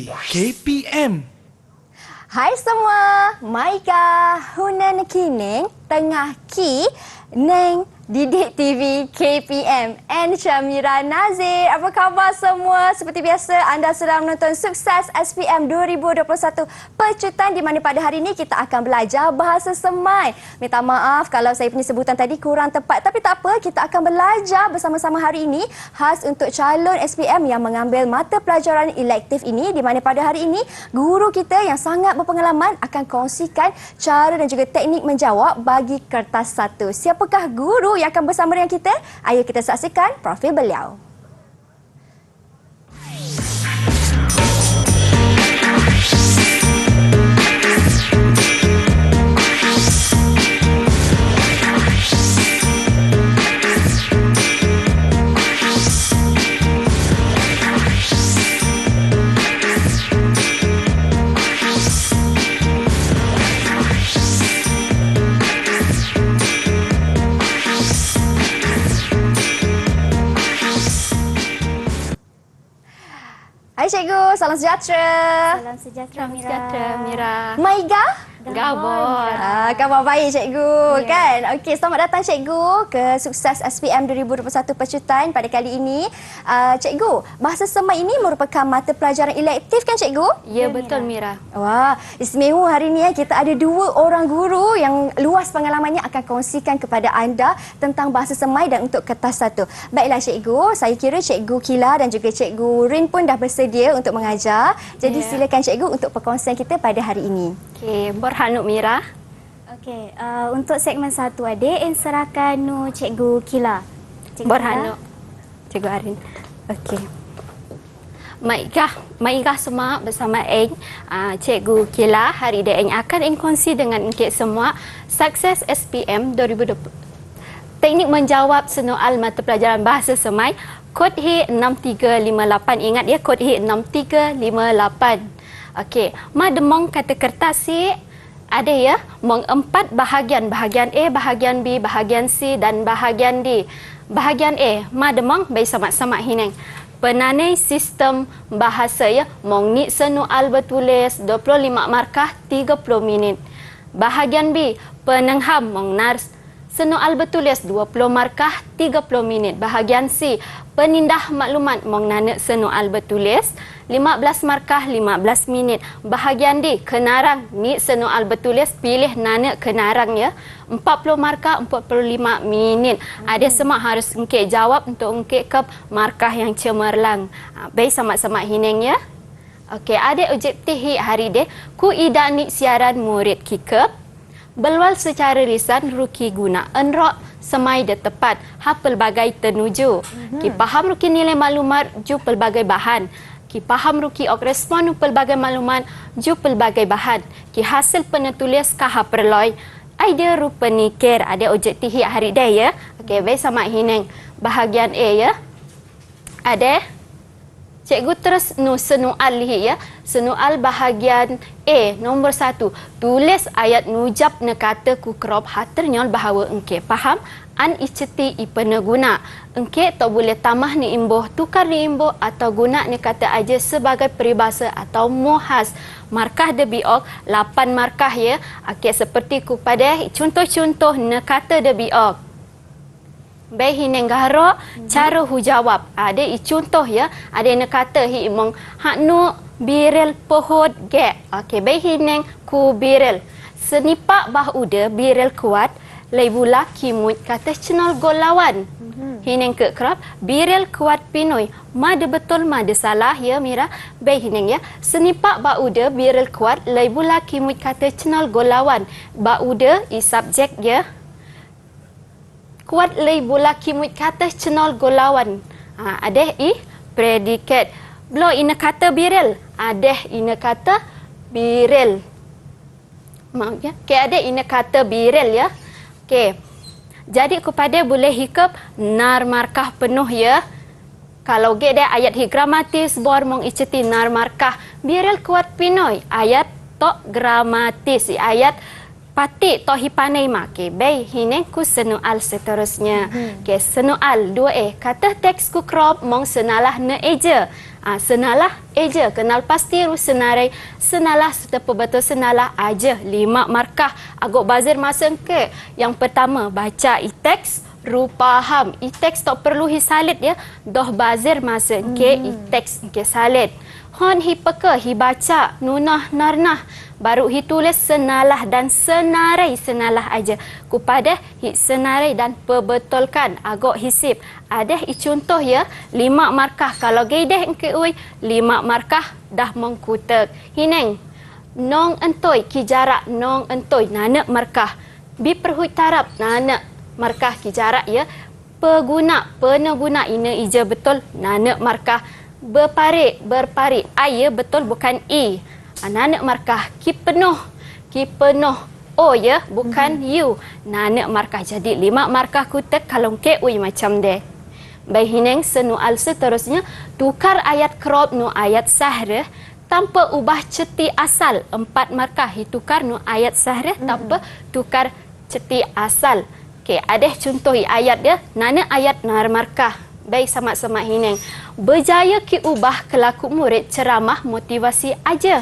TV KPM. Hai semua, Maika Hunan Kining Tengah Ki Neng Didik TV KPM and Syamira Nazir. Apa khabar semua? Seperti biasa, anda sedang menonton Sukses SPM 2021 Pecutan, di mana pada hari ini kita akan belajar bahasa Semai. Minta maaf kalau saya punya sebutan tadi kurang tepat, tapi tak apa, kita akan belajar bersama-sama hari ini khas untuk calon SPM yang mengambil mata pelajaran elektif ini, di mana pada hari ini guru kita yang sangat berpengalaman akan kongsikan cara dan juga teknik menjawab bagi kertas 1. Siapakah guru yang akan bersama dengan kita? Ayo kita saksikan profil beliau. Hai cikgu, salam sejahtera. Salam sejahtera, Salam sejahtera, Mira. Maiga? Gabon. Khabar baik cikgu, Ya. kan? Okey, selamat datang cikgu ke Sukses SPM 2021 Pecutan pada kali ini. Cikgu, bahasa Semai ini merupakan mata pelajaran elektif kan cikgu? Ya, betul Mira. Wah, istimewa hari ini kita ada dua orang guru yang luas pengalamannya akan kongsikan kepada anda tentang bahasa Semai dan untuk kertas 1. Baiklah cikgu, saya kira cikgu Kila dan juga cikgu Rin pun dah bersedia untuk mengajar. Jadi silakan cikgu untuk perkongsian kita pada hari ini. Okey, berhanuk Mira. Okey, untuk segmen 1 adik, serahkan Cikgu Kila. Cikgu Berhanuk. Cikgu Arin. Okey. Maikah semua bersama Cikgu Kila. Hari ini akan kongsi dengan engkau semua Sukses SPM 2020. Teknik menjawab soal mata pelajaran bahasa Semai kod H6358. Ingat ya, kod H6358. Okey, demong kata kertas si ada ya, mong 4 bahagian. Bahagian A, bahagian B, bahagian C dan bahagian D. Bahagian A, demong baik sama-sama hineng. Penanai sistem bahasa ya, mong ni soal bertulis 25 markah 30 minit. Bahagian B, penengham mong nars soal bertulis 20 markah 30 minit. Bahagian C, penindah maklumat mong nanek soal bertulis 15 markah 15 minit. Bahagian D, kenarang ni soal bertulis pilih nanek kenarang ya. 40 markah 45 minit. Ada semua harus engkau jawab untuk engkau ke markah yang cemerlang. Baik sama-sama hineng ya. Okey, ada objektif hari ini. Ku idani siaran murid kikep. Belwal secara lisan ruki guna enrok semai de tepat ha pelbagai tenuju. Ki paham ruki nilai maklumat ju pelbagai bahan. Ki paham ruki ok respon pelbagai maklumat ju pelbagai bahan. Ki hasil penulis kah perloi idea rupa nikir. Ada objektif hari ini ya. Okey, baik sama hineng. Bahagian A ya. Ada cikgu terus soal ya. Soal bahagian A nombor 1. Tulis ayat nujab nekata ku krop haternyol bahawa engke faham an iceti ipena guna. Engke tak boleh tamah ni imbuh, tukar ni imbuh atau guna nekata aja sebagai peribahasa atau muhas. Markah de biok 8 markah ya. Okey, seperti ku pada contoh-contoh nekata de biok. Baik hineng gahro cara hu jawab. Ada contoh ya. Ada yang kata hi mong haknu birel pohod ge. Okey, baik hineng ku birel. Senipak bah uda birel kuat lai bula kimut kata cenol golawan. Hineng ke kerap birel kuat pinoi. Mada betul mada salah ya Mira. Baik hineng ya. Senipak bah uda birel kuat lai bula kimut kata cenol golawan. Bah uda i subjek ya. Kuat lay bola kimut kata cenol golawan. Ada predikat. Blo ina kata birel. Ada ina kata birel. Maaf ya. Okey, ada ina kata birel ya. Okey. Jadi kepada boleh hikap nar markah penuh ya. Kalau ada ayat gramatis bor mong iceti nar markah birel kuat pinoi. Ayat tok gramatis ayat Patik tohi panai ma. Okey, baik. Hine ku soal seterusnya. Okey, soal 2A. Kata teks ku crop mong senalah ne eja. Senalah eja. Kenal pasti ru senarai. Senalah serta betul senalah aja. 5 markah. Agak bazir masa ke. Yang pertama, baca i-teks. Ru faham. I-teks tak perlu hi salid ya. Doh bazir masa ke i-teks ke salid. Hon hi peka, hi baca, nunah, narnah. Baru hi tulis senalah dan senarai senalah aja. Kupada hi senarai dan perbetulkan. Agak hisip. Ada hi contoh ya, 5 markah. Kalau gaideh engke ui, 5 markah dah mengkutek. Hineng, nong entoi, ki jarak nong entoi, nana markah. Bi perhui tarap, nana markah ki jarak ya. Pengguna, ina ija betul, nana markah. Berparik, I ya betul bukan I. Nana markah, ki penuh, O ya bukan U. Nana markah, jadi 5 markah kutek kalau ke ui macam deh. Baik hineng soal seterusnya, tukar ayat crop nu ayat sahra tanpa ubah ceti asal. 4 markah, tukar nu ayat sahra tanpa tukar ceti asal. Okey, ada contoh ayat dia, nana ayat nar markah. Baik, sama-sama hineng. Berjaya ki ubah kelaku murid ceramah motivasi aja.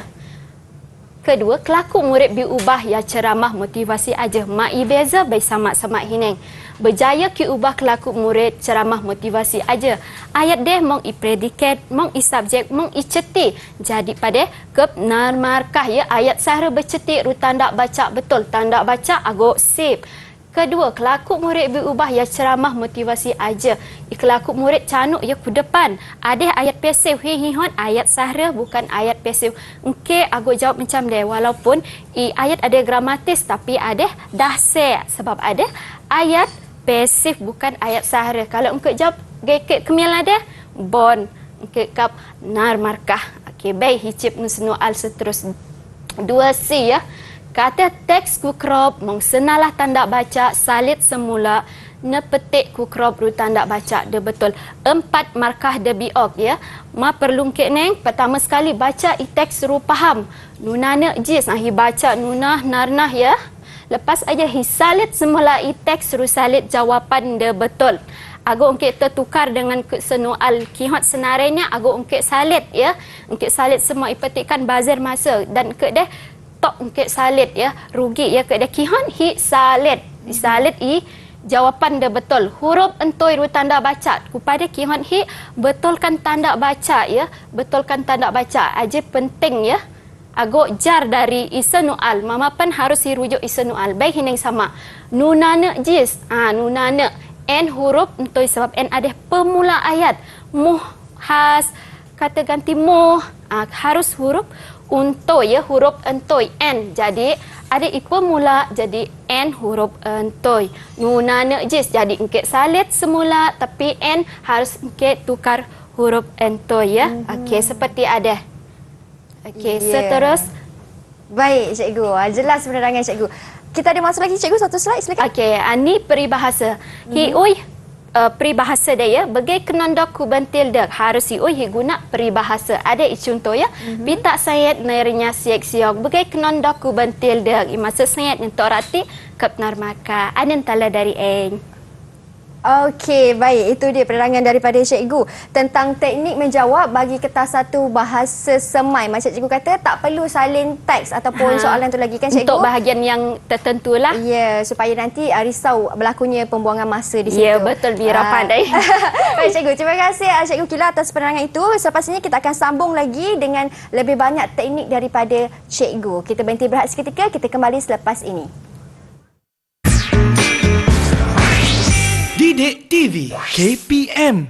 Kedua, kelaku murid diubah ya ceramah motivasi aja. Mai beza, baik sama-sama hineng. Berjaya ki ubah kelaku murid ceramah motivasi aja. Ayat deh mong i predikat, mong i subjek, mong i ceti. Jadi pada kep nar markah ya ayat sahra berceti ru tanda baca betul. Tanda baca agak sip. Kedua, kelaku murid berubah ya ceramah motivasi aja. Kelaku murid canuk ya ku depan. Ada ayat pasif hihon ayat sahra bukan ayat pasif. Okey, aku jawab macam dia walaupun ayat ada gramatis tapi ada dah se sebab ada ayat pasif bukan ayat sahra. Kalau engkau jawab gekek kemil ada bon engkau kap nar markah. Okey, baik hicip soal seterus 2C ya. Kata teks ku crop mong senalah tanda baca salid semula nepetik ku crop ru tanda baca dia betul 4 markah dia biok ya. Ma perlu ke neng pertama sekali baca i teks ru faham. Nunana jis hi baca nunah narnah ya. Lepas aja hi salid semula i teks ru salid jawapan dia betul. Agak ungkit tertukar dengan soal kihot senarainya agak ungkit salid ya. Ungkit salid semua ipetikkan bazir masa dan ke deh tok ungkit salid ya, rugi ya ke kihon hi salid. Salid i jawapan dia betul. Huruf entoi ru tanda baca. Kepada kihon hi betulkan tanda baca ya. Betulkan tanda baca. Aja penting ya. Agak jar dari isenual. Mama pen harus dirujuk isenual. Baik hineng sama. Nunana jis. Nunana. N huruf entoi sebab N ada pemula ayat. Muh has kata ganti muh. Harus huruf untoi ya, huruf entoi N. Jadi ada ikut mula jadi N huruf entoi. Nunana jis jadi engkit salid semula tapi N harus engkit tukar huruf entoi ya. Okey, seperti ada. Okey, seterus. Baik cikgu, jelas penerangan cikgu. Kita ada masa lagi cikgu, satu slide silakan. Okey, ini peribahasa. Peribahasa dia ya, bagai kenondak ku bentil dak harus hi guna peribahasa. Ada contoh ya. Pita sayat nernya siak-siok bagai kenondak ku bentil dak. Masa sayat untuk rati kep narmaka. Ada tala dari eng. Okey, baik. Itu dia penerangan daripada cikgu tentang teknik menjawab bagi kertas satu bahasa semai. Macam cikgu kata, tak perlu salin teks ataupun soalan tu lagi kan cikgu? Untuk bahagian yang tertentu lah. Ya, supaya nanti risau berlakunya pembuangan masa di situ. Ya, betul. Biar pandai. Baik cikgu, terima kasih Cikgu Kila atas penerangan itu. Selepas ini kita akan sambung lagi dengan lebih banyak teknik daripada cikgu. Kita berhenti berehat seketika, kita kembali selepas ini. Didik TV KPM.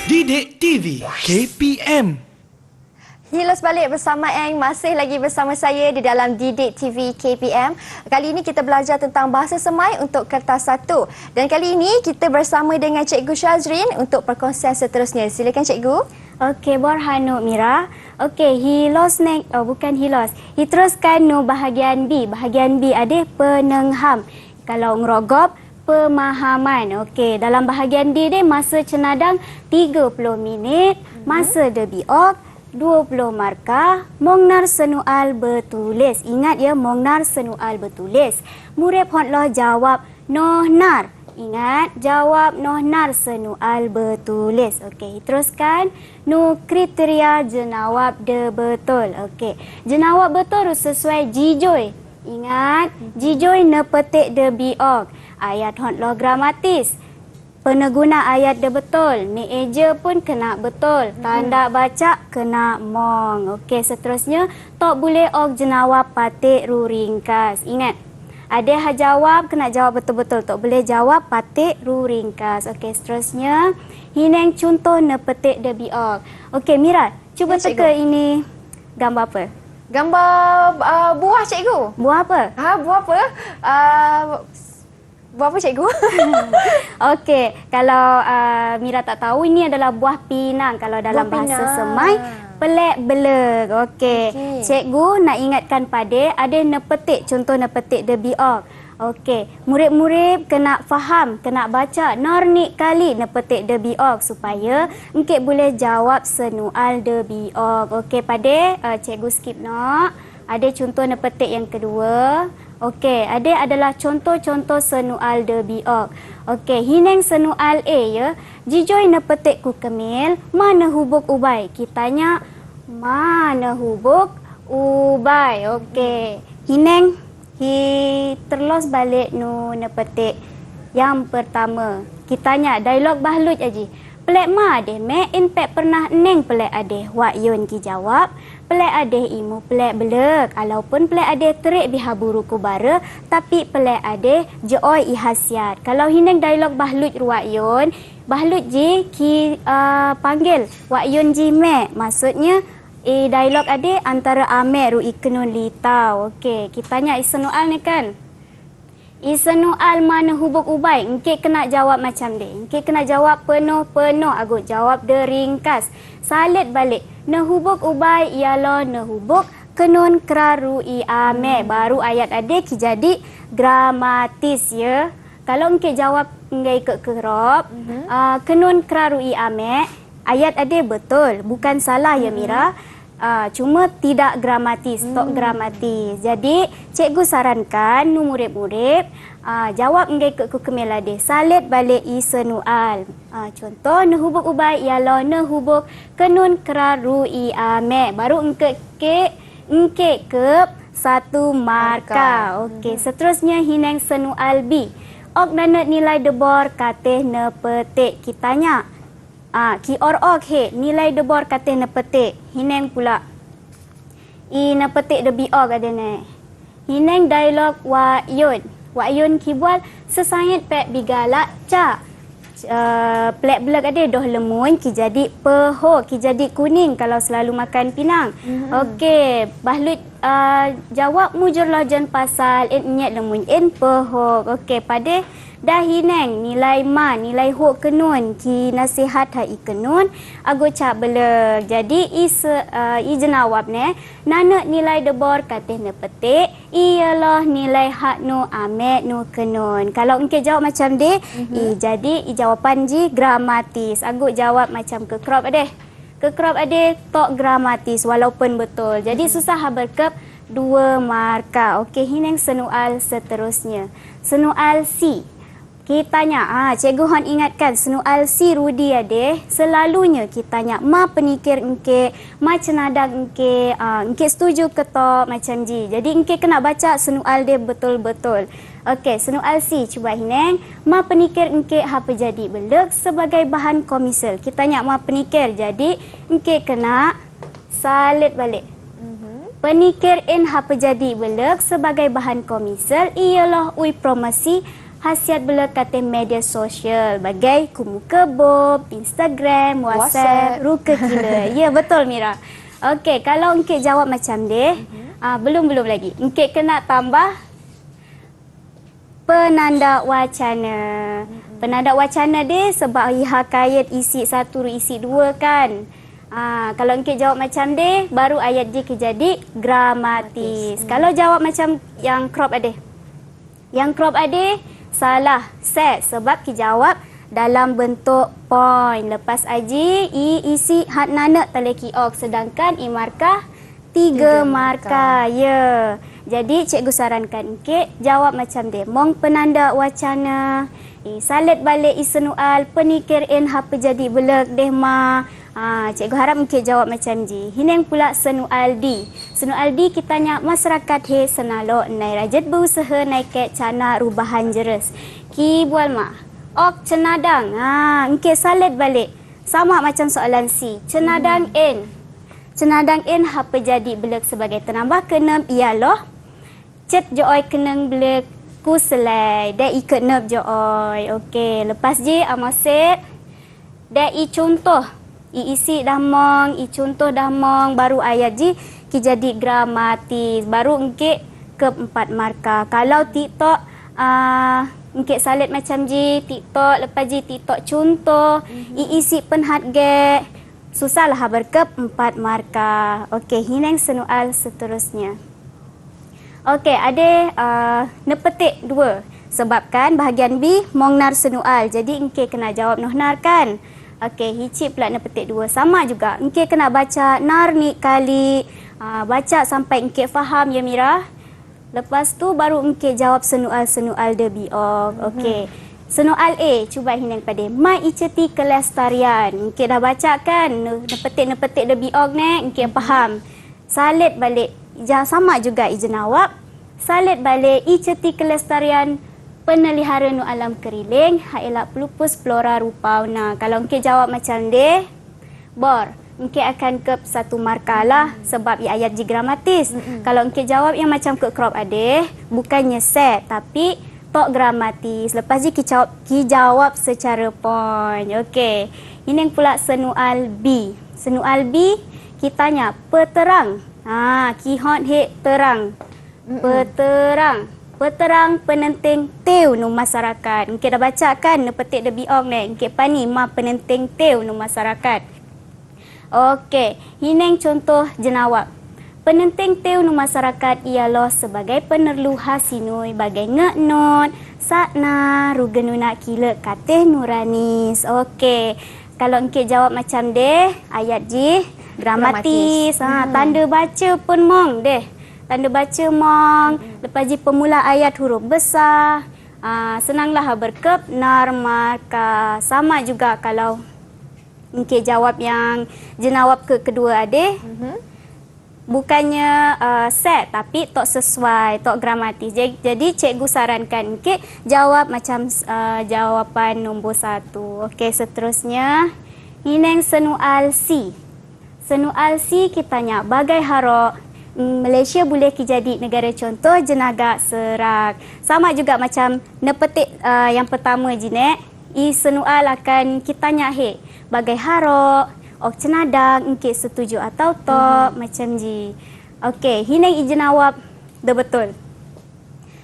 Didik TV KPM. Hilos balik bersama Eng, masih lagi bersama saya di dalam Didik TV KPM. Kali ini kita belajar tentang bahasa semai untuk kertas satu. Dan kali ini kita bersama dengan Cikgu Syazrin untuk perkongsian seterusnya. Silakan Cikgu. Okey, Borhanu Mira. Okey, hilos neng, bukan hilos. Diteruskan nu bahagian B. Bahagian B ada penengham. Kalau ngerogop, pemahaman. Okey, dalam bahagian D dia masa cenadang 30 minit, masa dia biok 20 markah. Mongnar senual bertulis. Ingat ya, mongnar senual bertulis. Murid hotlah jawab nohnar. Ingat, jawab nohnar senual bertulis. Okey, teruskan. Nu kriteria jenawab de betul. Okey, jenawab betul sesuai jijoi. Ingat, jijoi ne petik de biok. Ayat hotlah gramatis. Peneguna ayat de betul. Ni eja pun kena betul. Tanda baca kena mong. Okey, seterusnya tok boleh og jenawab patik ru ringkas. Ingat, ada ha jawab kena jawab betul-betul. Tok boleh jawab patik ru ringkas. Okey, seterusnya hineng contoh ne petik de biok. Okey, Mira, cuba Ya, cikgu. teka ini gambar apa? Gambar buah cikgu. Buah apa? Buah apa? Buah apa cikgu? Okey, kalau Mira tak tahu, ini adalah buah pinang. Kalau dalam Buah bahasa pinang. Semai, pelek beleg. Okey. Okey. Cikgu nak ingatkan pada ada nepetik, contoh nepetik de biok. Okey, murid-murid kena faham, kena baca nornik kali nepetik de biok supaya engkau boleh jawab senual de biok. Okey, pada cikgu skip nak. Ada contoh nepetik yang kedua. Okey, ada adalah contoh-contoh senual de biok. Okey, hineng senual A ya. Jijoi nepetik ku kemil, mana hubuk ubai? Kitanya mana hubuk ubai? Okey. Hineng terlos balik nu nepetik yang pertama. Kitanya dialog bahlut aji. Pelek ma adeh me inpek pernah neng pelek adeh. Wak yun ki jawab. Pelek adeh imu pelek belek. Alaupun pelek adeh terik biha buru kubara. Tapi pelek adeh jeoi ihasiat. Kalau hineng dialog bahlut wak yun. Bahlut ji ki panggil. Wak yun ji me. Maksudnya dialog adeh antara ame ru ikenun litau. Okey, kitanya isenual ni kan. Isenual mana hubuk ubai? Engkau kena jawab macam dia. Engkau kena jawab penuh-penuh. Aku jawab de ringkas. Salit balik. Ne hubuk ubai ialah ne hubuk kenun keraru i ame. Baru ayat adik jadi gramatis ya. Kalau engkau jawab engkau ikut kerop, kenun keraru i ame, ayat adik betul. Bukan salah ya Mira. Cuma tidak gramatis, tok gramatis. Jadi, cikgu sarankan nu murid-murid jawab engkau ikut kemelade. Salit balik isenual. Contoh, ne hubuk ubai ialah ne hubuk kenun keraru i ame. Baru engkau ke 1 markah. Okey, seterusnya hineng senual B. Ok nanat nilai debor katih ne petik. Kitanya. Ki or-ok he, nilai debor katih ne petik. Hineng pula. I ne petik de biok ada ne. Hineng dialog wa yun. Wa yun ki buat sesangit pek bigalak ca. Plek belak ada doh lemun ki jadi peho, ki jadi kuning kalau selalu makan pinang. Okey, bahlut jawab mujurlah jan pasal nyet lemun peho. Okey, pada dah hineng nilai ma, nilai ho kenun ki nasihat ha ikenun ago cak belek. Jadi i jenawab ne nana nilai debor katih ne petik ialah nilai hak nu ame nu kenun. Kalau engkau jawab macam de, jadi jawapan ji gramatis. Ago jawab macam ke crop adeh. Ke crop adeh tok gramatis walaupun betul. Jadi susah ha berkep 2 markah. Okey, hineng senual seterusnya. Senual C. Kitanya, cikgu hon ingatkan senual si Rudi ade selalunya kitanya ma penikir engke, ma cenadak engke, engke setuju ke tok macam ji. Jadi engke kena baca senual dia betul-betul. Okey, senual si cuba hineng, ma penikir engke apa jadi belek sebagai bahan komisel. Kitanya ma penikir jadi engke kena salit balik. Penikir in apa jadi belek sebagai bahan komisel ialah ui promosi hasiat belak kata media sosial bagai Kumuka Bob, Instagram, WhatsApp, Ruka Gila. Ya, betul Mira. Okey, kalau engkau jawab macam dia, belum lagi. Engkau kena tambah penanda wacana. Penanda wacana dia sebab hakayat isi 1 isi 2 kan. Kalau engkau jawab macam dia, baru ayat dia jadi gramatis. Kalau jawab macam yang crop ada. Yang crop ada salah set sebab ki jawab dalam bentuk point. Lepas aji, I isi hat nanak teleki ok. Sedangkan I markah 3 markah. Ya. Jadi cikgu sarankan engkau jawab macam dia. Mong penanda wacana. Salit balik I senual. Penikir in apa jadi belak deh ma. Cikgu harap engkau jawab macam ji. Hineng pula senual D. Senual D kita tanya masyarakat he senalo nai rajat berusaha naik cana rubahan jeres. Ki bual ma. Ok cenadang. Engkau salit balik. Sama macam soalan C. Cenadang N. Cenadang N apa jadi belak sebagai tenambah keenam ialah cet joy kenang belak ku selai. Dah ikut nep joy. Okey, lepas je amaset. Dah I contoh. I isi dah mong, I contoh dah mong, baru ayat je ki jadi gramatis. Baru engkek ke 4 markah. Kalau TikTok engkek salit macam je TikTok, lepas je TikTok contoh, I isi penhat ge. Susahlah berkep 4 markah. Okey, hinang senual seterusnya. Okey, ada nepetik 2. Sebabkan bahagian B mong nar senual. Jadi engkau kena jawab nar kan. Okey, hicip pula nepetik 2. Sama juga. Engkau kena baca nar ni kali. Baca sampai engkau faham ya Mira. Lepas tu baru engkau jawab senual-senual de biok. Okey. Senual A, cuba hinang pada. Mai iceti kelestarian. Engkau dah baca kan nepetik-nepetik de biok ni, engkau faham. Salit balik. Sama juga ijenawab. Salit balik iceti kelestarian penelihara nu alam keriling hailah pelupus flora rupauna. Kalau engkau jawab macam dia, bor, engkau akan ke 1 markah lah sebab ia ayat ji gramatis. Kalau engkau jawab yang macam ke crop ade, bukannya set tapi tok gramatis. Lepas ni ki jawab secara point. Okey. Ini pula senual B. Senual B kita tanya peterang. Ki hot he terang. Peterang. Peterang penenting teu nu masyarakat. Engkau dah baca kan nepetik de biok ni. Engkau pani ma penenting teu nu masyarakat. Okey, hineng contoh jenawab. Penenting teu nu masyarakat ialah sebagai penerlu hasinui bagai ngeknot, sakna, rugenuna kila kateh nuranis. Okey, kalau engkau jawab macam deh, ayat ji gramatis. Tanda baca pun mong deh. Tanda baca mong. Lepas je pemula ayat huruf besar. Senanglah berkep nar markah. Sama juga kalau engkau jawab yang jenawab kedua adeh. Bukannya set tapi tok sesuai, tok gramatis. Jadi cikgu sarankan engkau jawab macam jawapan nombor 1. Okey, seterusnya hineng senual C. Senual C kita tanya bagai harok Malaysia boleh jadi negara contoh jenagak serak. Sama juga macam nepetik yang pertama jinek. I senual akan kita tanya he bagai harok, ok cenadang, engkau setuju atau tok macam ji. Okey, hinang i jenawab dah betul.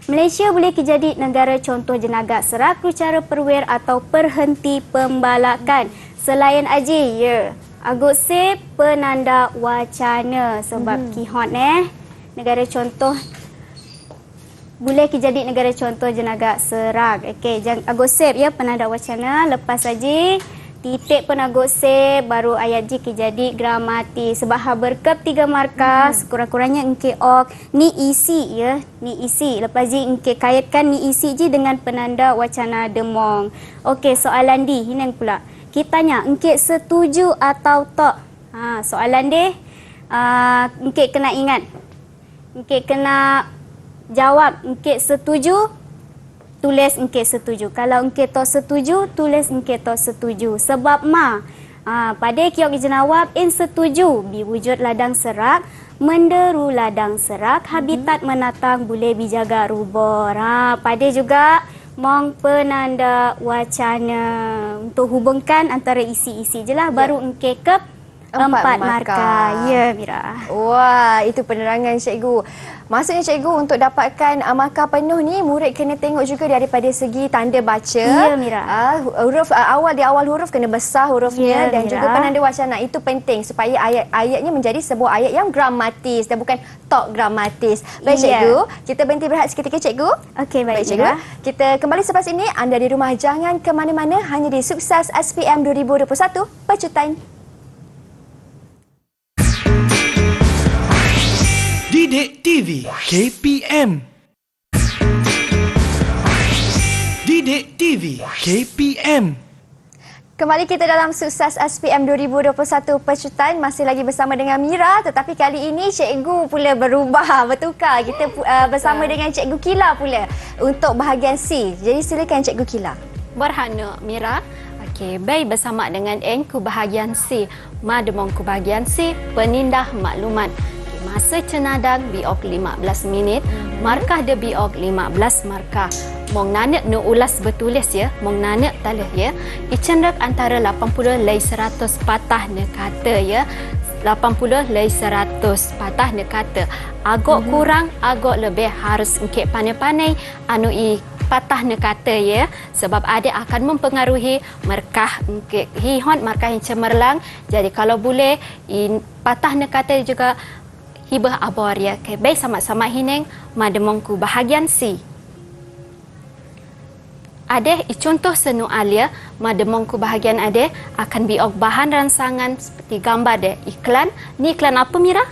Malaysia boleh jadi negara contoh jenagak serak cara perwer atau perhenti pembalakan. Selain aji ya. Agut se penanda wacana sebab kihot negara contoh boleh jadi negara contoh jenagak serak. Okey, jangan agut sep ya penanda wacana. Lepas saja titik pun agut sep baru ayat ji jadi gramatis. Sebab berkep 3 markah sekurang-kurangnya engke ok ni isi ya, ni isi. Lepas ji engke kaitkan ni isi ji dengan penanda wacana demong. Okey, soalan D hinang pula. Kita tanya, engkau setuju atau tak? Soalan dia, engkau kena ingat. Engkau kena jawab, engkau setuju, tulis engkau setuju. Kalau engkau tak setuju, tulis engkau tak setuju. Sebab pada kiok jenawab, in setuju, biwujud ladang serak, menderu ladang serak, habitat menatang boleh dijaga rubor. Pada juga, mong penanda wacana untuk hubungkan antara isi-isi je lah. Baru engkau ke 4 markah. Ya, Mira. Wah, itu penerangan cikgu. Maksudnya cikgu untuk dapatkan markah penuh ni murid kena tengok juga daripada segi tanda baca. Ya, Mira. Huruf di awal huruf kena besar hurufnya Ya, dan Mira. juga penanda wacana. Itu penting supaya ayat-ayatnya menjadi sebuah ayat yang gramatis dan bukan tok gramatis. Baik Ya. cikgu, kita berhenti berehat seketika cikgu. Okey, baik, cikgu. Mira. Kita kembali selepas ini. Anda di rumah jangan ke mana-mana, hanya di Sukses SPM 2021 Pecutan. Didik TV KPM. Didik TV KPM. Kembali kita dalam Sukses SPM 2021 Pecutan, masih lagi bersama dengan Mira, tetapi kali ini cikgu pula berubah, bertukar. Kita bersama dengan Cikgu Kila pula untuk bahagian C. Jadi silakan Cikgu Kila. Berhana Mira. Okey, baik bersama dengan N ku bahagian C. Mademong ku bahagian C, penindah maklumat. Okay, masa cenadang biok 15 minit, markah de biok 15 markah. Mong nanek nu ulas bertulis ya, mong nanek talih ya. Icendak antara 80 lei 100 patah ne kata ya. 80 lei 100 patah ne kata. Agak kurang, agak lebih harus engkek pandai-pandai anu patah ne kata ya, sebab ada akan mempengaruhi markah engkek hihon, markah yang cemerlang. Jadi kalau boleh patah ne kata juga hibah abor ya. Okay, baik sama-sama hineng mademongku bahagian C. Ada contoh senu alia mademongku bahagian ada akan biok bahan ransangan seperti gambar de iklan. Ni iklan apa Mira?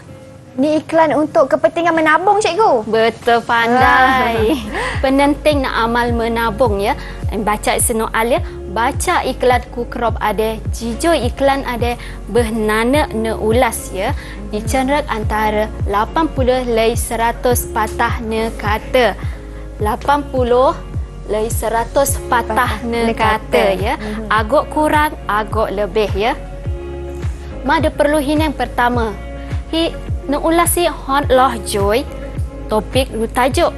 Ni iklan untuk kepentingan menabung cikgu. Betul, pandai. Penenting nak amal menabung ya. Baca senu alia, baca iklan ku crop ada, jijo iklan ada, behnana ne ulas ya. Dicenrek antara 80 lei 100 patah ne kata. 80 lei 100 patah ne kata ya. Agak kurang, agak lebih ya. Mada perlu hinang pertama. Nu ulas si hot loh joy topik nu tajuk.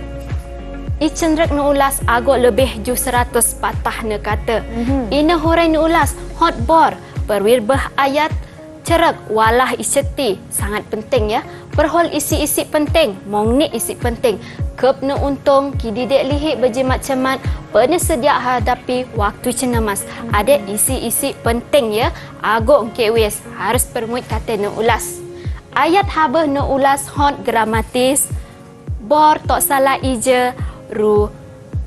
Icendrek nu ulas agak lebih ju 100 patah ne kata. Ina horai nu ulas hot bor perwirbah ayat cerak walah iseti sangat penting ya. Perhol isi-isi penting, mong ni isi penting. Kep nu untung kididek lihik berjimat cemat pernah sedia hadapi waktu cenamas. Ada isi-isi penting ya. Agak engke wes harus permut kata nu ulas. Ayat habah nu ulas hot gramatis, bor tok salah ija, ru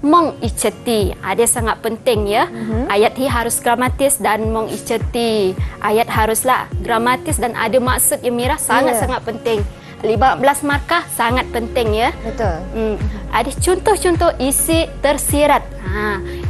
mong iceti. Ada sangat penting ya. Ayat hi harus gramatis dan mong iceti. Ayat haruslah gramatis dan ada maksud yang Mira sangat-sangat penting. 15 markah sangat penting ya. Betul. Ada contoh-contoh isi tersirat.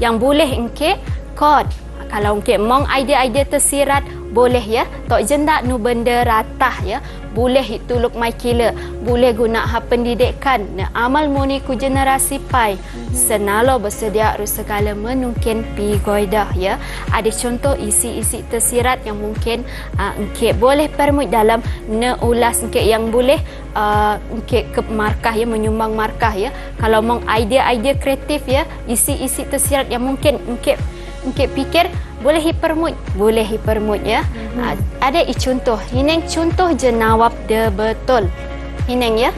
Yang boleh engke kod. Kalau engke mong idea-idea tersirat boleh ya. Tok jendak nu benda ratah ya. Boleh hituluk mai kila. Boleh guna hak pendidikan. Na amal muni ku generasi pai. Senalo bersedia ru segala menungkin pi goidah ya. Ada contoh isi-isi tersirat yang mungkin engke boleh permut dalam ne ulas engke yang boleh engke ke markah ya, menyumbang markah ya. Kalau mong idea-idea kreatif ya, isi-isi tersirat yang mungkin engke pikir boleh hipermut ya. Ada contoh. Hineng contoh jenawab de betul. Hineng ya.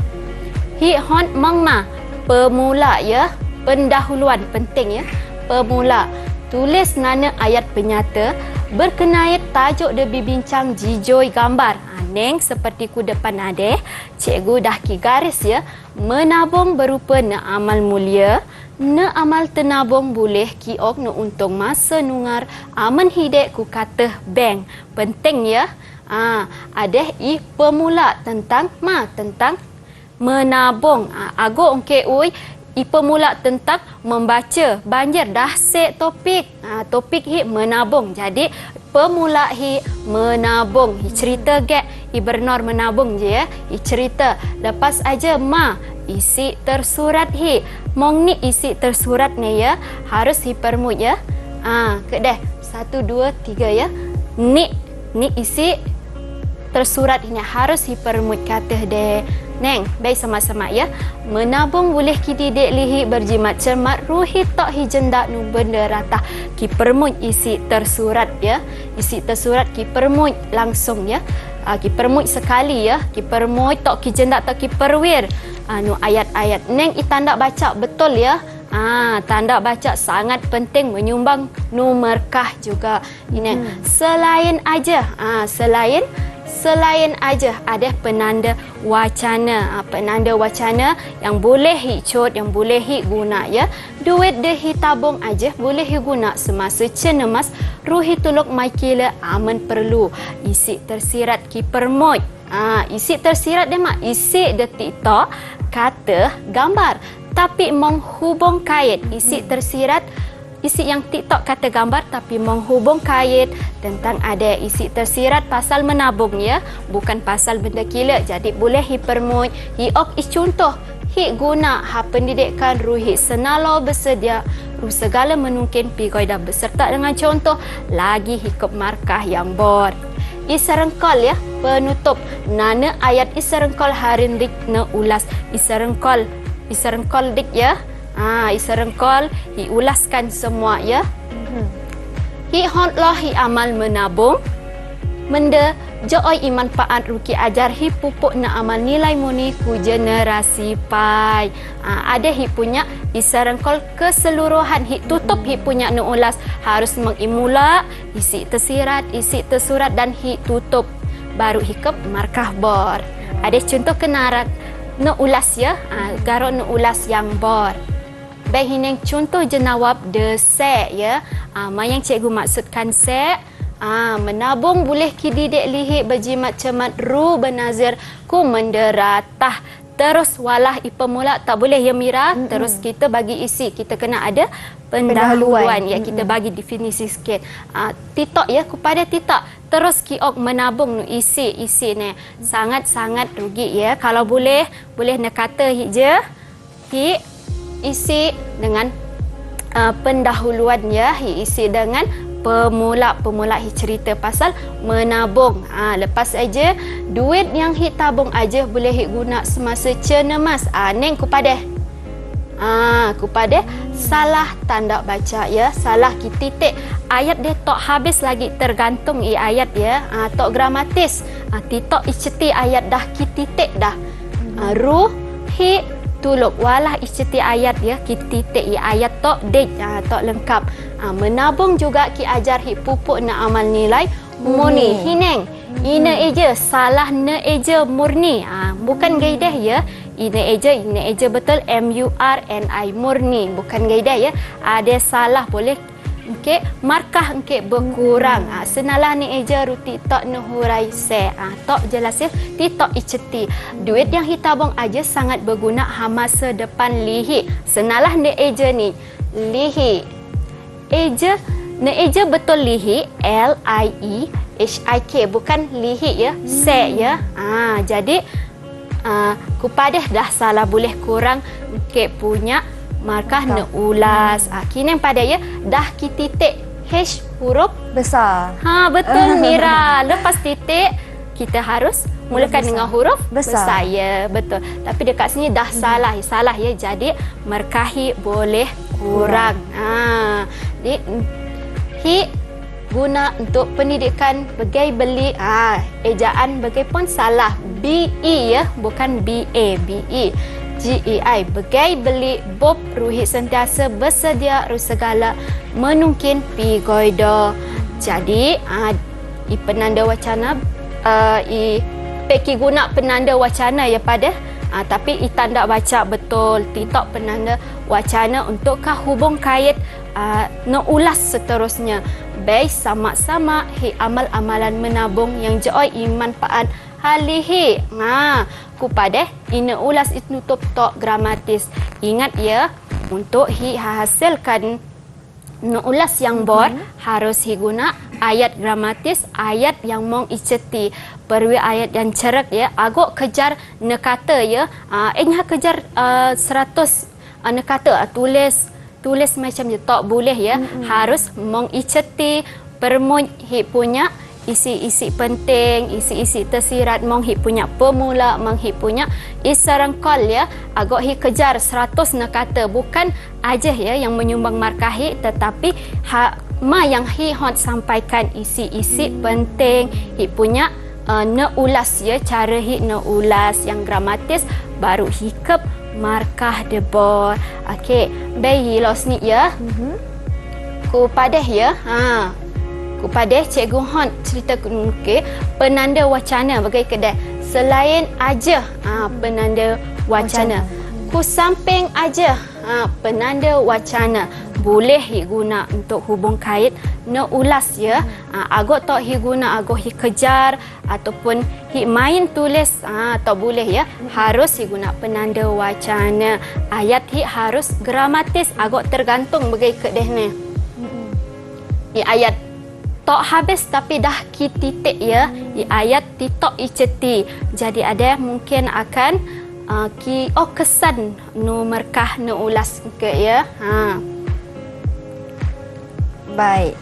Hi hon mangma pemula ya. Pendahuluan penting ya. Pemula. Tulis nana ayat penyata berkenait tajuk de bibincang jijoi gambar. Neng seperti ku depan ada, cikgu dah ki garis ya. Menabung berupa na amal mulia, na amal tenabung boleh kiok nu untung masa nungar aman hidek ku kata bank. Penting ya. Ada pemula tentang menabung. Ago ongke ui pemula tentang membaca. Banjir dah set topik. Topik hi menabung. Jadi pemula hi menabung. Hi cerita gak hi bernor menabung je ya. Hi cerita. Lepas aja isi tersurat hi. Mong ni isi tersurat ni ya. Harus hi permut ya. Kedeh. 1, 2, 3 ya. Ni isi tersurat ini harus hi permut kata de. Neng, baik sama-sama ya. Menabung boleh ki didik lihi berjimat cermat ruhi tok hi jendak nu benda ratah ki permuj isi tersurat ya. Isi tersurat ki permuj langsung ya. Ki permuj sekali ya. Ki permuj tok ki jendak tok ki perwir. Nu ayat-ayat neng i tanda baca betul ya. Tanda baca sangat penting menyumbang numerkah juga ini. Selain aja ada penanda wacana. Penanda wacana yang boleh hicot, yang boleh guna ya. Duit deh tabung aja boleh guna semasa cenemas ruhi tuluk maikila aman perlu. Isi tersirat ki permoj. Isi tersirat dia mak isi detik tok kata gambar tapi menghubung kait. Isi tersirat isi yang TikTok kata gambar tapi menghubung kait tentang ada isi tersirat pasal menabung ya, bukan pasal benda kila. Jadi boleh hipermuj hiok contoh hi guna ha pendidikan ruhi senalo bersedia ru segala menungkin pigoi dah beserta dengan contoh lagi hikop markah yang bor. Isarengkol ya penutup nana ayat isarengkol harindik na ulas isarengkol dik ya. Isarengkol ulaskan semua ya. Hi hotlah hi amal menabung menda joy iman paat ruki ajar hi pupuk na amal nilai muni ku generasi pai. Ada hi punya isarengkol keseluruhan hi tutup hi punya nu ulas harus mengimula isi tersirat, isi tersurat dan hi tutup baru hikep markah bor. Ada contoh kenarak nu ulas ya, garuk nu ulas yang bor. Baik ini contoh jenawab de se ya. Yang cikgu maksudkan se. Menabung boleh ki didik lihi berjimat cermat ru benazir ku menderatah. Terus walah pemula tak boleh ya Mira. Terus kita bagi isi, kita kena ada pendahuluan ya, kita bagi definisi sikit. Titok ya, kepada titok terus kiok menabung nu isi ni sangat-sangat rugi ya. Kalau boleh nak kata hija hi isi dengan pendahuluan ya, hi isi dengan pemula hi cerita pasal menabung. Lepas aja duit yang hi tabung aja boleh hi guna semasa cenemas. Neng kepada salah tanda baca ya, salah ki titik ayat dia tok habis lagi tergantung ayat ya. Tok gramatis titok iceti ayat dah ki titik dah. Ru hi tuluk walah iceti ayat ya ki titik ayat tok dek tok lengkap. Menabung juga ki ajar hi pupuk na amal nilai murni. Hineng ina eja salah na eja murni. Bukan gaidah ya. Ina eja betul MURNI murni, bukan gaidah ya. Ada salah boleh markah berkurang. Senalah ni eja ruti tok nuhurai se. Tok jelas ya. Titok iceti. Duit yang hitabung aja sangat berguna masa depan lihi. Senalah ni eja ni lihi. Eja betul lihi LIEHIK bukan lihi ya. Se ya. Jadi kepada dah salah boleh kurang punya markah ne ulas. Kini pada ya dah ki titik H huruf besar. Betul Mira. Lepas titik kita harus mulakan dengan huruf besar ya, betul. Tapi dekat sini dah salah ya. Jadi markahi boleh kurang. Hi guna untuk pendidikan bagai beli ejaan bagai pun salah BE ya, bukan BA BE GEI bagai beli bob ruhi sentiasa bersedia ru segala menungkin pigoido. Jadi penanda wacana peki guna penanda wacana ya pada tapi tanda baca betul titok penanda wacana untuk hubung kait ulas seterusnya. Baik sama-sama amal-amalan menabung yang joy manfaat halihi. Kepada ina ulas itu nutup tok gramatis. Ingat ya, untuk hasilkan ulas yang bor harus guna ayat gramatis, ayat yang mong iceti, perwi ayat yang cerak ya. Agak kejar nekata ya. Kejar 100 nekata tulis macam je tak boleh ya. Harus mong iceti permuj punya isi-isi penting, isi-isi tersirat mong hik punya pemula, mong hik punya isarangkol ya. Agak hik kejar 100 nak kata, bukan aja ya yang menyumbang markah hik, tetapi yang hik hot sampaikan isi-isi penting, hik punya ulas ya, cara hik ulas yang gramatis baru hikap markah debol. Okey, bayi los ni ya. Ku padeh ya. Ku padeh cikgu hon cerita ke penanda wacana bagai kedai. Selain aja penanda wacana. Ku samping aja penanda wacana. Boleh guna untuk hubung kait ulas ya. Agak tak guna agak kejar ataupun main tulis tak boleh ya. Harus guna penanda wacana. Ayat harus gramatis, agak tergantung bagai kedeh ni. Ayat tok habis tapi dah ki titik ya. Ayat titok iceti. Jadi ada mungkin akan ki kesan markah ulas ke ya. Baik.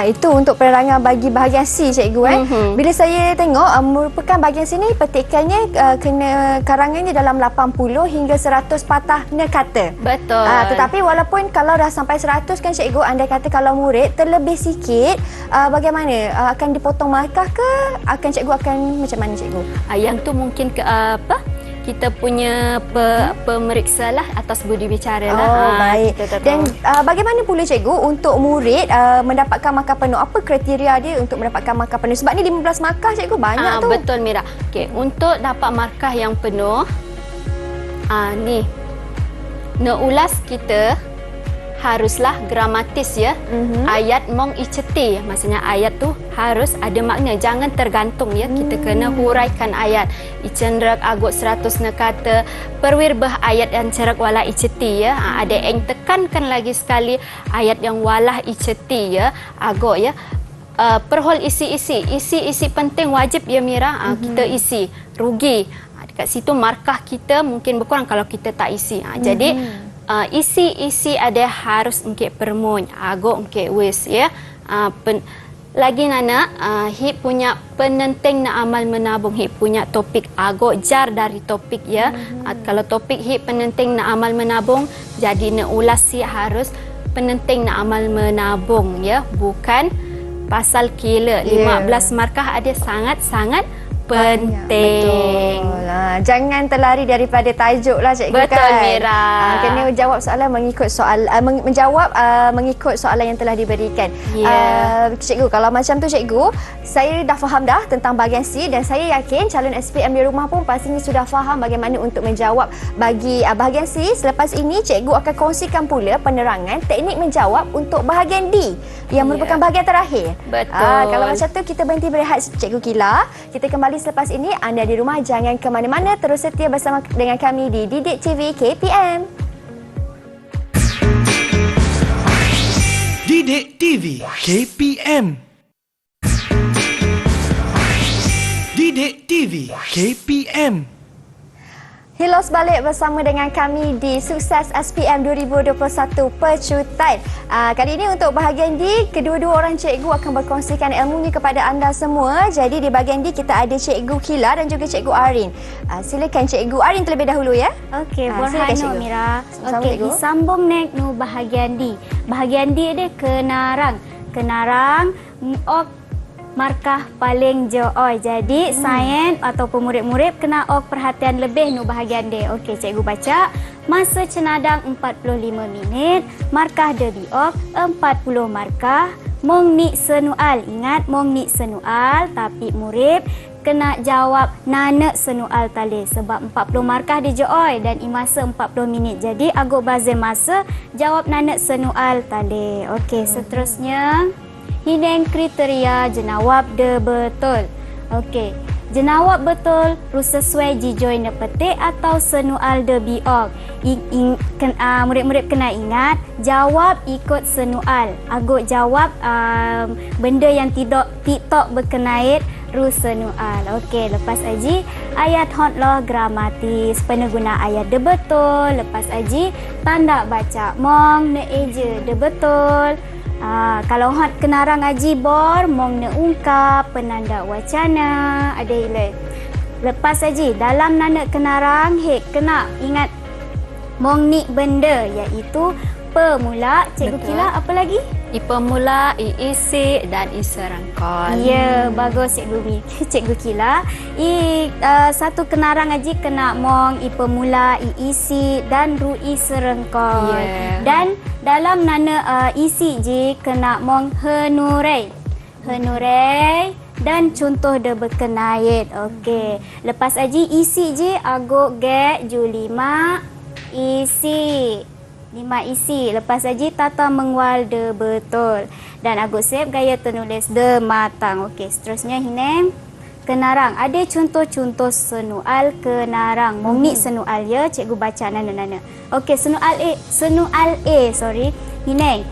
Itu untuk penerangan bagi bahagian C, cikgu. Bila saya tengok merupakan bahagian sini petikannya kena karangannya dalam 80 hingga 100 patah kata. Betul. Tetapi walaupun kalau dah sampai 100 kan cikgu, anda kata kalau murid terlebih sikit, bagaimana? Akan dipotong markah ke? Cikgu akan macam mana cikgu? Yang tu mungkin ke kita punya pemeriksa lah atas budi bicara lah. Baik. Dan bagaimana pula cikgu untuk murid mendapatkan markah penuh? Apa kriteria dia untuk mendapatkan markah penuh? Sebab ni 15 markah cikgu, banyak tu. Betul Mira. Okey, untuk dapat markah yang penuh, ni ulas kita haruslah gramatis ya. Ayat mong iceti, maksudnya ayat tu harus ada makna, jangan tergantung ya. Kita kena huraikan ayat. Icenrak agut 100 na kata, perwirbah ayat yang cerak wala iceti ya. Ada yang tekankan lagi sekali ayat yang wala iceti ya. Agut ya. Perhol isi-isi penting wajib ya Mira. Kita isi, rugi. Dekat situ markah kita mungkin berkurang kalau kita tak isi. Jadi isi-isi ada harus engke permun, agak engke wis ya. Lagi nana hip punya penenting na amal menabung, hip punya topik agak jar dari topik ya. Kalau topik hip penenting na amal menabung, jadi na ulas si harus penenting na amal menabung ya, bukan pasal kila. 15 markah ada sangat-sangat penting. Betul. Jangan terlari daripada tajuk lah cikgu. Betul, kan. Mira. Kena jawab soalan mengikut menjawab mengikut soalan yang telah diberikan. Cikgu, kalau macam tu cikgu, saya dah faham dah tentang bahagian C dan saya yakin calon SPM di rumah pun pastinya sudah faham bagaimana untuk menjawab bagi bahagian C. Selepas ini cikgu akan kongsikan pula penerangan teknik menjawab untuk bahagian D yang merupakan bahagian terakhir. Betul. Kalau macam tu kita berhenti berehat cikgu Kila. Kita kembali selepas ini. Anda di rumah jangan ke mana-mana, terus setia bersama dengan kami di Didik TV KPM. Didik TV KPM. Didik TV KPM. Hilos balik bersama dengan kami di Sukses SPM 2021 Pecutan. Kali ini untuk bahagian D, kedua-dua orang cikgu akan berkongsikan ilmunya kepada anda semua. Jadi di bahagian D kita ada Cikgu Kila dan juga Cikgu Arin. Silakan Cikgu Arin terlebih dahulu ya. Okey, berhanu Mira. Okey, disambung nek nu bahagian D. Bahagian D dia kenarang. Kenarang markah paling joy. Jadi sains ataupun murid-murid kena perhatian lebih nu bahagian D. Okey, cikgu baca. Masa cenadang 45 minit, markah debi 40 markah. Mong ni senual. Ingat mong ni senual, tapi murid kena jawab nana senual tali sebab 40 markah di joy dan masa 40 minit. Jadi agak bazir masa jawab nana senual tali. Okey, seterusnya hidang kriteria jenawab de betul. Okey, jenawab betul harus sesuai jijoy ne petik atau senual de biok. Murid-murid kena ingat jawab ikut senual. Agak jawab benda yang tidak berkenait rus senual. Okey, lepas aji ayat hotlah gramatis, pengguna ayat de betul. Lepas aji tanda baca mong ne eja de betul. Kalau hot kenarang aji bor, mong ne ungkap, penanda wacana, ada ile. Lepas aji, dalam nanda kenarang, kena ingat mong ni benda, iaitu pemula. Cikgu Betul. Kila, apa lagi? I pemula, I isi dan I serangkol. Ya, bagus Cikgu Kila. Satu kenarang aji kena mong, I pemula, I isi dan ru I serengkol. Ya. Dan dalam nana isi je kena mong henurei. Henurei dan contoh de berkenait. Okey. Lepas aji isi je agok ge ju 5 isi. 5 isi. Lepas aji tata mengwal de betul. Dan agok sep gaya ternulis de matang. Okey, seterusnya Hineng. Kenarang. Ada contoh-contoh senual kenarang. Mong ni senual ya, cikgu baca nana-nana. Okey, senual A, sorry. Hineng.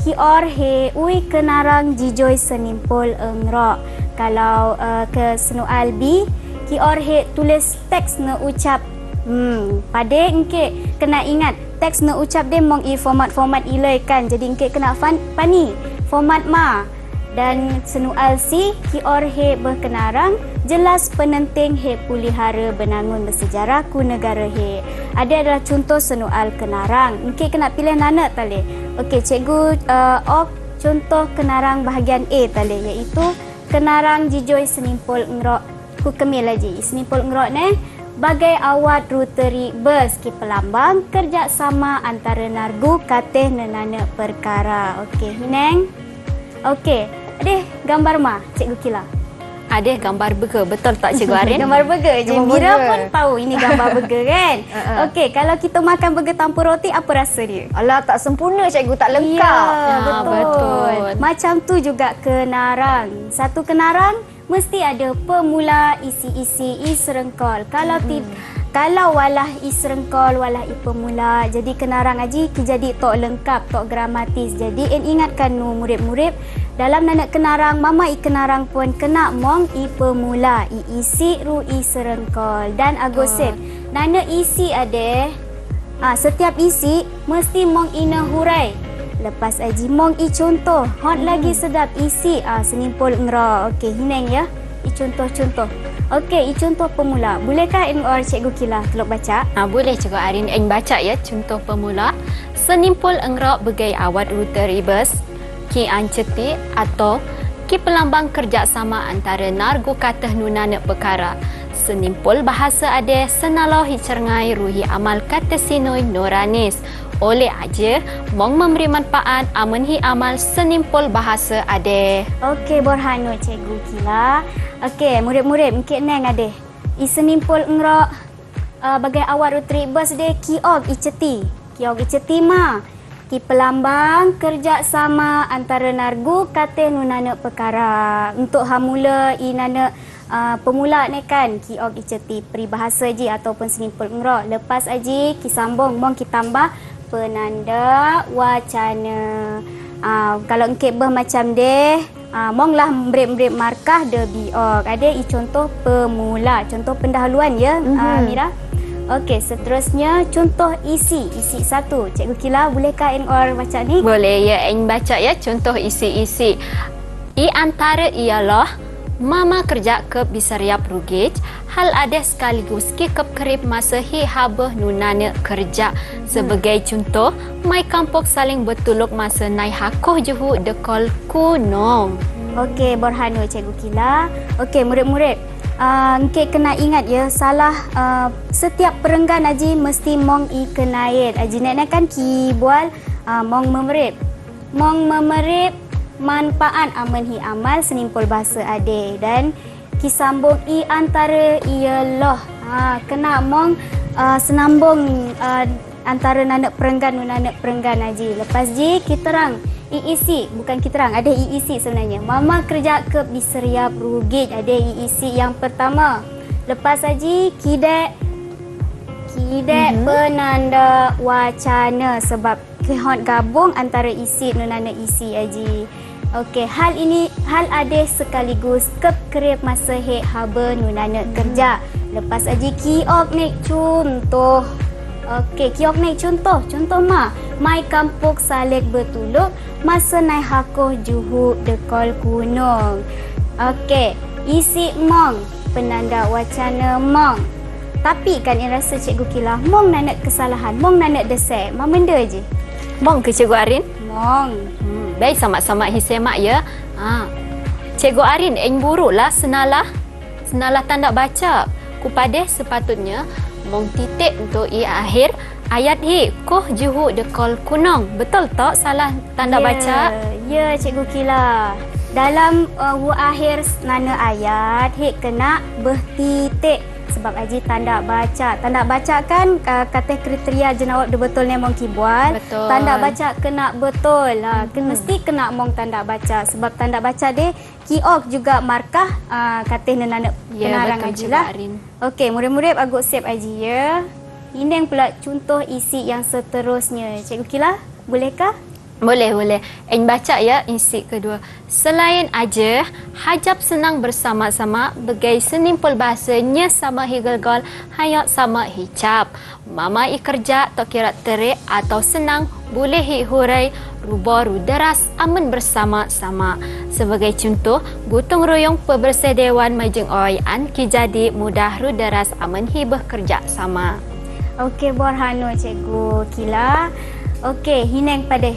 Kior he ui kenarang jijoy senimpul engrok. Kalau ke senual B, kior he tulis teks na ucap. Pada engke kena ingat teks na ucap dia mong i format ilai kan. Jadi engke kena pani format ma. Dan senual C, kior he berkenarang, jelas penenting he pulihara benangun bersejarah ku negara he. Ada adalah contoh senual kenarang. Mungkin kena pilih nana tali. Okey, cikgu contoh kenarang bahagian A tali, iaitu kenarang jijoy senimpul engrok ku kemil lagi. Senimpul engrok ni bagai awat ruteri bus ki pelambang kerjasama antara nargu kateh nenana perkara. Okey, Hineng. Okey. Ada gambar ma, Cikgu Kila? Ada gambar burger, betul tak Cikgu Arin? Gambar burger je. Gambar Mira burger. pun tahu ini gambar burger kan? Okey, kalau kita makan burger tanpa roti, apa rasa dia? Alah, tak sempurna cikgu, tak lengkap. Ya, betul. betul. Macam tu juga kenarang. Satu kenarang mesti ada pemula, isi-isi, i serengkol. Kalau walah i serengkol, walah i pemula, jadi kenarang aji jadi tok lengkap, tok gramatis. Jadi ingatkan nu murid-murid, dalam nana kenarang, mama i kenarang pun kena mong i pemula, i isi ru i serengkol. Dan agosip, nana isi ada, setiap isi mesti mong ina hurai. Lepas aji mong i contoh, hot lagi sedap isi senimpul engra. Okey, Hineng ya. I contoh-contoh. Okey, i contoh pemula. Bolehkah Cikgu Kila tolong baca? Boleh Cikgu Arin. Ain baca ya contoh pemula. Senimpul engrok bagai awat rute ribes, ki anceti atau ki pelambang kerjasama antara nargu katah nunana perkara. Senimpul bahasa ade senaloh hicergai ruhi amal kata sinoi noranis. Oleh aja mong memberi manfaat amenhi amal senimpul bahasa ade. Okey, Borhano Cikgu Kila. Okey, murid-murid mungkin neng ada. I senimpul engrok bagai awat rute ribes de kiog iceti. Kiog iceti ma. Ki pelambang kerjasama antara nargu kateh nunana perkara. Untuk hamula i nana pemula ni kan kiog iceti peribahasa je ataupun senimpul engrok. Lepas aji ki sambung mong ki tambah penanda wacana. Kalau engke macam deh, monglah mbrik-mbrik markah de biog. Ada i contoh pemula, contoh pendahuluan ya, Mira. Okey, seterusnya contoh isi satu. Cikgu Kila, bolehkah or baca ni? Boleh ya, Ain baca ya contoh isi-isi. I antara ialah mama kerja ke bisariap rugij, hal ada sekaligus kikap kerip masa hi habah nunana kerja. Sebagai contoh, mai kampung saling bertuluk masa nai hakoh juhu dekol kunong. Okey, Borhano Cikgu Kila. Okey, murid-murid. Engke kena ingat ya, salah setiap perenggan aji mesti mong i kenait. Aji nak kan ki bual mong memerip. Mong memerip manfaat amenhi amal senimpul bahasa ade. Dan kisambung i antara ialah kena mong senambung antara nanak perenggan nanak perenggan aji. Lepas ji kita terang iisi, bukan kita terang, ada iisi sebenarnya. Mama kerja ke biseriap rugij, ada iisi yang pertama. Lepas aji kidek penanda wacana, sebab kehot gabung antara isi nunana isi aji. Okey, hal ada sekaligus kep kerip masa haba nunana kerja. Lepas aji kiok nek contoh. Okey, kiok nek contoh ma mai kampung Salek Betuluk, masa naik hakoh Juhuk Dekol Kunung. Okey, isi mong, penanda wacana mong. Tapi kan yang rasa Cikgu Kila, mong nak kesalahan, mong nak desek, mana benda je? Mong ke Cikgu Arin? Mong. Baik, sama-sama hisemak ya. Cikgu Arin, eng buruklah senalah tanda baca. Kupada sepatutnya mong titik untuk i akhir ayat hi koh Juhuk Dekol Kunong. Betul tak salah tanda baca? Ya, Cikgu Kila. Dalam akhir nana ayat hi kena bertitik sebab aji tanda baca. Tanda baca kan kata kriteria jenawab dia betul ni mong kibual. Betul. Tanda baca kena betul. Mesti kena mong tanda baca sebab tanda baca dia kiok juga markah kata nana Ya, penarang betul aji Cikgu lah. Arin. Okey, murid-murid agak save aji ya. Ini yang pula contoh isi yang seterusnya. Cikgu Kila, bolehkah? Boleh. Eng baca ya isi kedua. Selain aja, hajab senang bersama-sama bagai senimpul bahasanya sama higelgol hayat sama hicap. Mama i kerja tok kira terik atau senang boleh hi hurai rubaru deras aman bersama-sama. Sebagai contoh, gotong royong pebersih dewan majeng oyan ki jadi mudah ru deras aman hi bekerja sama. Okey, Borhano Cikgu Kila. Okey, hinang pada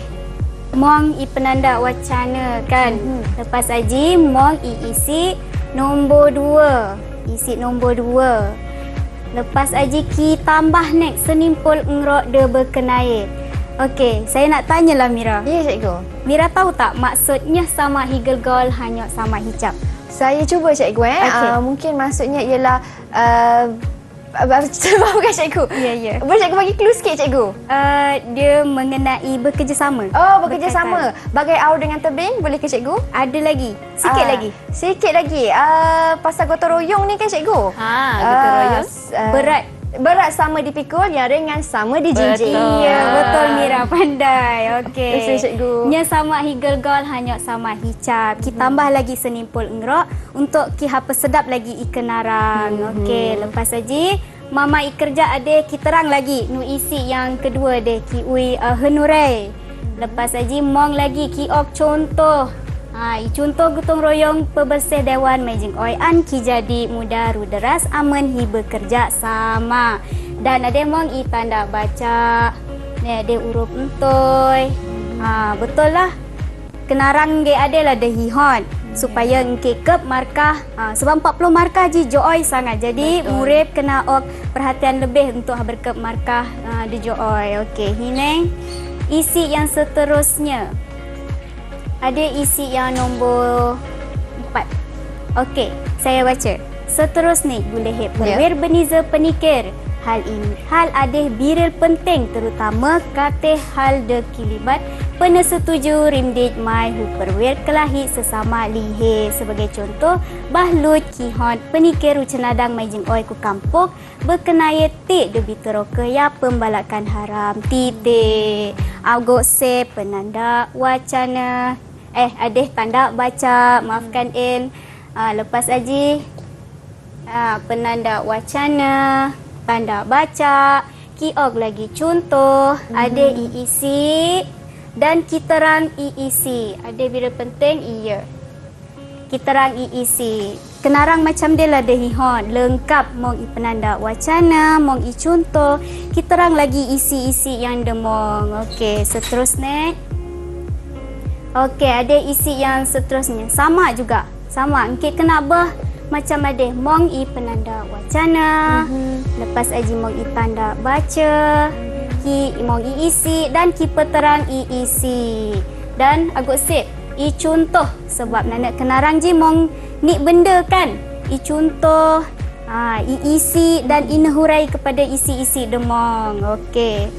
mong i penanda wacana kan. Lepas aji mong i isi nombor 2. Isi nombor 2. Lepas aji ki tambah nek senimpul engrok de berkenait. Okey, saya nak tanyalah Mira. Ya, Cikgu. Mira tahu tak maksudnya sama higelgol hanya sama hicap? Saya cuba, Cikgu. Okey. Mungkin maksudnya ialah bukan, Cikgu. Ya. Boleh Cikgu bagi clue sikit, Cikgu? Dia mengenai bekerjasama. Oh, bekerjasama. Bagai au dengan tebing, boleh ke, Cikgu? Ada lagi. Sikit lagi. Sikit lagi. Pasal gotong royong ni kan, Cikgu? Gotong royong. Berat sama dipikul, yang ringan sama dijinjing. Betul. Ya, betul Mira, pandai. Okey. Terima kasih, Cikgu. Nya sama higelgol hanya sama hicap. Kita tambah lagi senimpul engrok untuk ki hapa sedap lagi ikan narang. Okey, lepas saji mama i kerja ada ki terang lagi nu isi yang kedua deh ki ui henurai. Lepas saji mong lagi ki ok contoh. I contoh gotong royong pebersih dewan majing oyan ki jadi mudah ru deras aman hi bekerja sama. Dan ada mong i tanda baca. Ni ada huruf entoy. Betul lah. Kenarang ge adalah de hihon supaya engke kep markah sebab 40 markah ji joy sangat. Jadi murid kena ok perhatian lebih untuk berkep markah di joy. Okey, hineng isi yang seterusnya. Ada isi yang nombor 4. Okey, saya baca. Seterusnya boleh perwir beniza penikir. Hal ini hal ada biril penting terutama kata hal de kilibat pena setuju rimdit mai hu perwir kelahi sesama lihe. Sebagai contoh, bahlut kihon penikir cenadang mai jeng oi ku kampung berkenai tik de biteroke ya pembalakan haram titik. Agok se penanda wacana ada tanda baca, maafkan in. Lepas aji penanda wacana, tanda baca, kiok lagi contoh, ada iisi dan kiterang iisi. Ada bila penting iya. Kiterang iisi. Kenarang macam dia lah dehihon, lengkap mong i penanda wacana, mong i contoh, kiterang lagi isi-isi yang demong. Okey, seterusnya. Okey, ada isi yang seterusnya. Sama juga. Sama. Engkit kena macam ada mong i penanda wacana. Lepas aji mong i tanda baca. Ki mong i isi dan ki peterang i isi. Dan agak sip. I contoh sebab nanak kenarang ji mong ni benda kan. I contoh. I isi dan inahurai kepada isi-isi demong. Okey.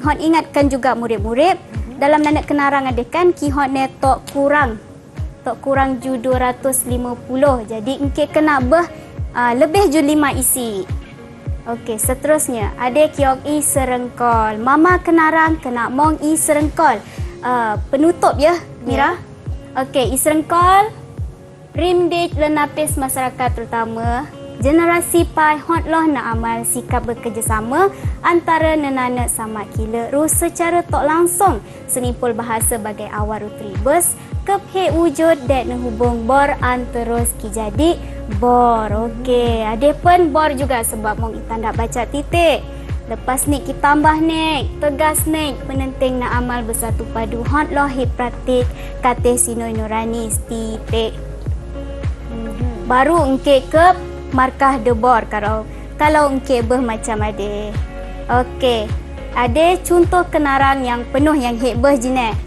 Hon ingatkan juga murid-murid. Dalam nanak kenarang ada kan kihot ne tok kurang ju 250. Jadi engke kena lebih ju 5 isi. Okey, seterusnya ada kiok i serengkol. Mama kenarang kena mong i serengkol. Penutup ya, Mira. Okey, i serengkol rimdej lenapis masyarakat terutama generasi pai hotlah nak amal sikap bekerjasama antara nenana sama kila ru secara tok langsung senimpul bahasa bagai awal utribus kephe wujud dek menghubung bor anterus ki jadi bor. Okey, ada pun bor juga sebab mong tanda baca titik. Lepas ni kita tambah ni, tegas ni, penenting nak amal bersatu padu hotlah hit praktik kate sinoi nurani titik. Baru engke ke markah debor kalau engke macam ada. Okey. Ada contoh kenarang yang penuh yang hebah jenak.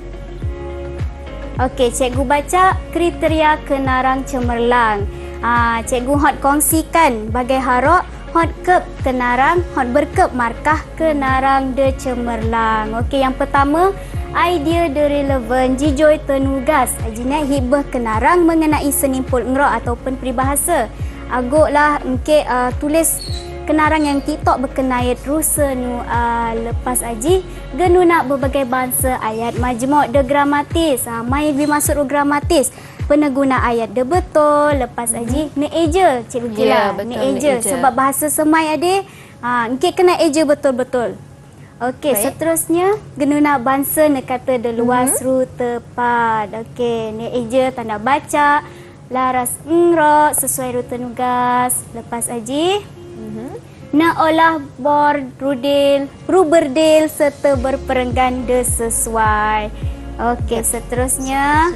Okey, cikgu baca kriteria kenarang cemerlang. Cikgu hot kongsikan bagai harok hot kep kenarang, hot berkep markah kenarang de cemerlang. Okey, yang pertama idea de relevan jijoi tenugas jenak hebah kenarang mengenai senimpul engrok ataupun peribahasa. Agaklah engke tulis kenarang yang TikTok berkenait rusa nu lepas aji genu nak berbagai bangsa ayat majmuk de gramatis. Mai bermaksud gramatis peneguna ayat de betul lepas aji ne eja cikgu gila ne eja sebab bahasa semai ade engke kena eja betul-betul. Okey, seterusnya genu nak bangsa ne kata de luas ru tepat. Okey, ne eja tanda baca laras engrok sesuai rute nugas. Lepas aji nak olah bor rudil ruberdil serta berperenggan de sesuai. Okey, seterusnya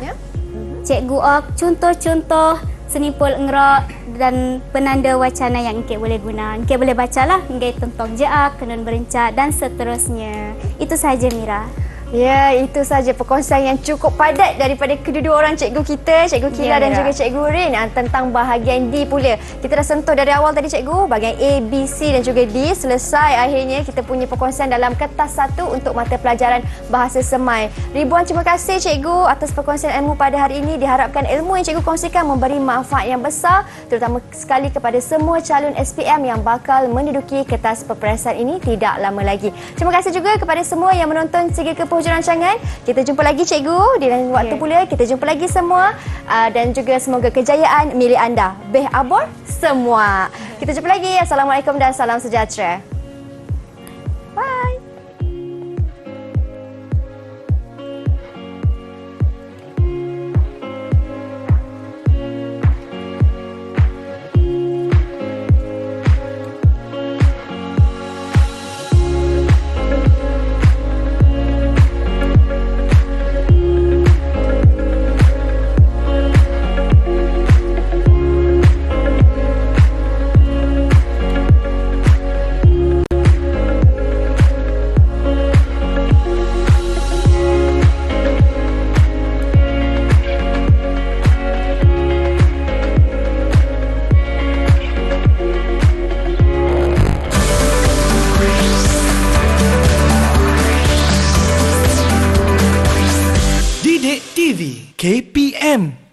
cikgu ok contoh-contoh senimpul engrok dan penanda wacana yang engke boleh guna. Engke boleh bacalah, engke tentang jeak, kenun berencak dan seterusnya. Itu sahaja Mira. Ya, itu saja perkongsian yang cukup padat daripada kedua-dua orang cikgu kita, Cikgu Kila dan juga Cikgu Rin tentang bahagian D pula. Kita dah sentuh dari awal tadi cikgu, bahagian A, B, C dan juga D. Selesai akhirnya kita punya perkongsian dalam kertas 1 untuk mata pelajaran Bahasa Semai. Ribuan terima kasih cikgu atas perkongsian ilmu pada hari ini. Diharapkan ilmu yang cikgu kongsikan memberi manfaat yang besar, terutama sekali kepada semua calon SPM yang bakal menduduki kertas peperiksaan ini tidak lama lagi. Terima kasih juga kepada semua yang menonton sehingga ke hujung rancangan. Kita jumpa lagi cikgu di lain waktu pula. Kita jumpa lagi semua dan juga semoga kejayaan milik anda. Beh abor semua. Kita jumpa lagi. Assalamualaikum dan salam sejahtera. Bye. Didik TV KPM